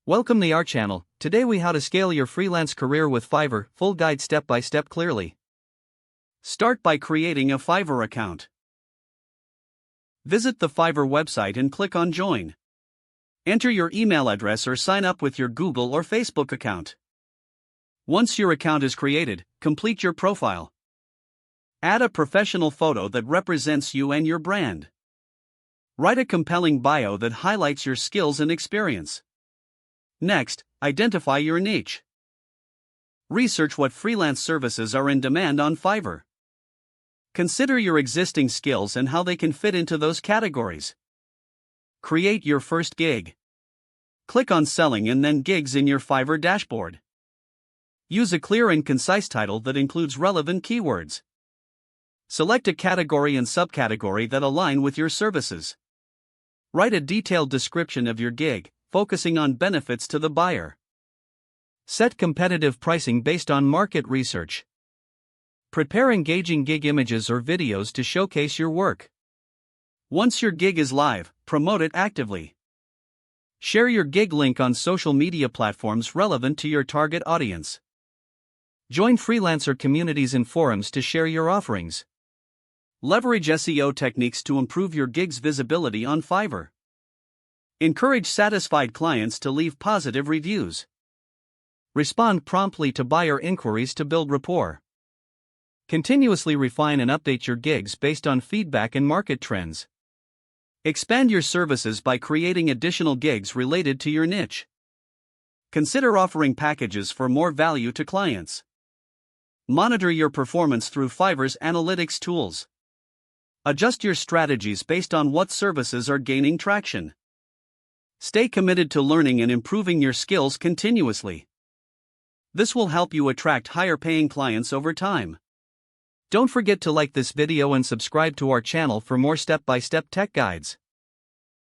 Welcome to our channel. Today we how to scale your freelance career with Fiverr, full guide step by step clearly. Start by creating a Fiverr account. Visit the Fiverr website and click on Join. Enter your email address or sign up with your Google or Facebook account. Once your account is created, complete your profile. Add a professional photo that represents you and your brand. Write a compelling bio that highlights your skills and experience. Next, identify your niche. Research what freelance services are in demand on Fiverr. Consider your existing skills and how they can fit into those categories. Create your first gig. Click on Selling and then Gigs in your Fiverr dashboard. Use a clear and concise title that includes relevant keywords. Select a category and subcategory that align with your services. Write a detailed description of your gig, focusing on benefits to the buyer. Set competitive pricing based on market research. Prepare engaging gig images or videos to showcase your work. Once your gig is live, promote it actively. Share your gig link on social media platforms relevant to your target audience. Join freelancer communities and forums to share your offerings. Leverage SEO techniques to improve your gig's visibility on Fiverr. Encourage satisfied clients to leave positive reviews. Respond promptly to buyer inquiries to build rapport. Continuously refine and update your gigs based on feedback and market trends. Expand your services by creating additional gigs related to your niche. Consider offering packages for more value to clients. Monitor your performance through Fiverr's analytics tools. Adjust your strategies based on what services are gaining traction. Stay committed to learning and improving your skills continuously. This will help you attract higher-paying clients over time. Don't forget to like this video and subscribe to our channel for more step-by-step tech guides.